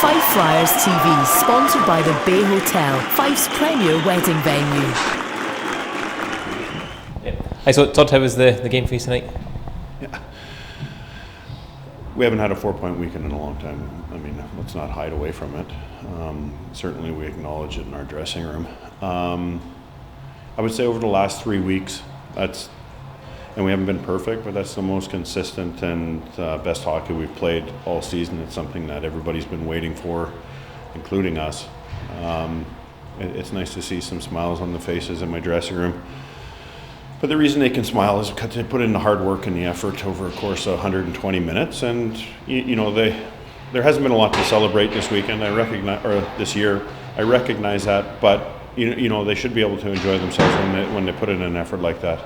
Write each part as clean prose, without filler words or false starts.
Fife Flyers TV, sponsored by the Bay Hotel, Fife's premier wedding venue. Hi, so Todd, how was the game for you tonight? Yeah. We haven't had a 4-point weekend in a long time. I mean, let's not hide away from it. Certainly we acknowledge it in our dressing room. I would say over the last 3 weeks, and we haven't been perfect, but that's the most consistent and best hockey we've played all season. It's something that everybody's been waiting for, including us. It's nice to see some smiles on the faces in my dressing room. But the reason they can smile is because they put in the hard work and the effort over a course of 120 minutes. And, there hasn't been a lot to celebrate this weekend, this year. I recognize that, but, they should be able to enjoy themselves when they put in an effort like that.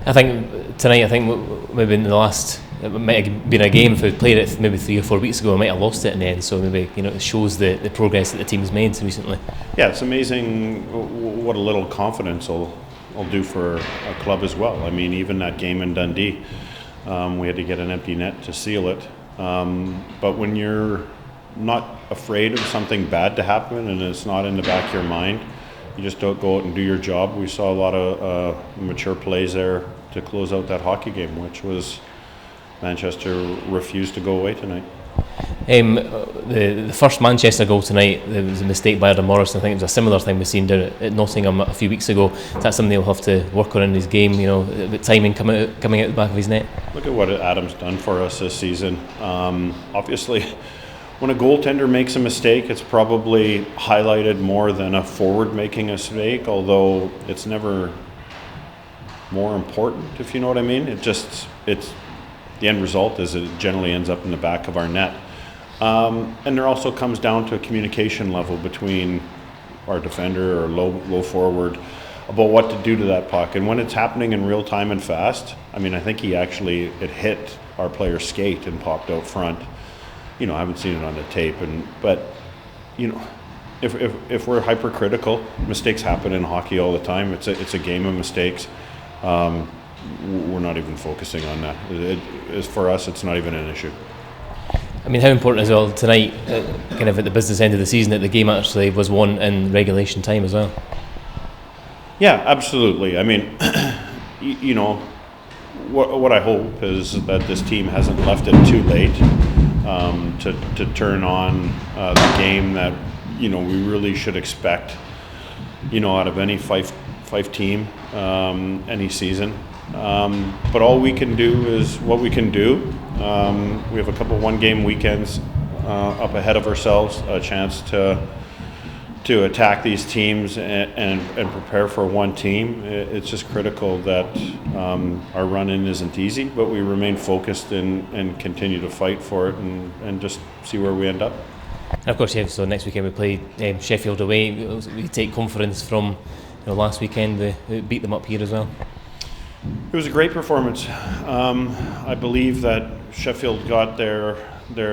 I think tonight, maybe in the last, it might have been a game if we played it maybe 3 or 4 weeks ago, we might have lost it in the end. So maybe it shows the progress that the team's made recently. Yeah, it's amazing what a little confidence will do for a club as well. I mean, even that game in Dundee, we had to get an empty net to seal it. But when you're not afraid of something bad to happen and it's not in the back of your mind, you just don't go out and do your job. We saw a lot of mature plays there to close out that hockey game, which was Manchester refused to go away tonight. The first Manchester goal tonight, there was a mistake by Adam Morrison. I think it was a similar thing we've seen down at Nottingham a few weeks ago. That's something he'll have to work on in his game, the timing coming out the back of his net. Look at what Adam's done for us this season. Obviously, when a goaltender makes a mistake, it's probably highlighted more than a forward making a mistake, although it's never more important, if you know what I mean. It's the end result is it generally ends up in the back of our net. And there also comes down to a communication level between our defender or low forward about what to do to that puck. And when it's happening in real time and fast, I think it hit our player's skate and popped out front. I haven't seen it on the tape, but if we're hypercritical, mistakes happen in hockey all the time. It's a game of mistakes. We're not even focusing on that. For us, it's not even an issue. How important as well tonight, kind of at the business end of the season, that the game actually was won in regulation time as well? Yeah, absolutely. What I hope is that this team hasn't left it too late to turn on the game that we really should expect out of any Fife team any season. But all we can do is what we can do. We have a couple one-game weekends up ahead of ourselves, a chance to attack these teams and prepare for one team. It's just critical that our run-in isn't easy, but we remain focused and continue to fight for it and just see where we end up. And of course, so next weekend we play Sheffield away. We take confidence from last weekend. We beat them up here as well. It was a great performance. I believe that Sheffield got their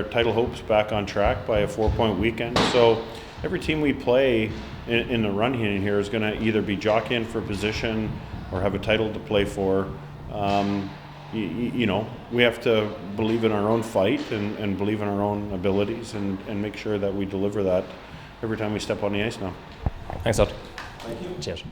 title hopes back on track by a 4-point weekend. So every team we play in the run here is going to either be jockeying for position or have a title to play for. We have to believe in our own fight and believe in our own abilities and make sure that we deliver that every time we step on the ice now. Thanks, Todd. Thank you. Cheers.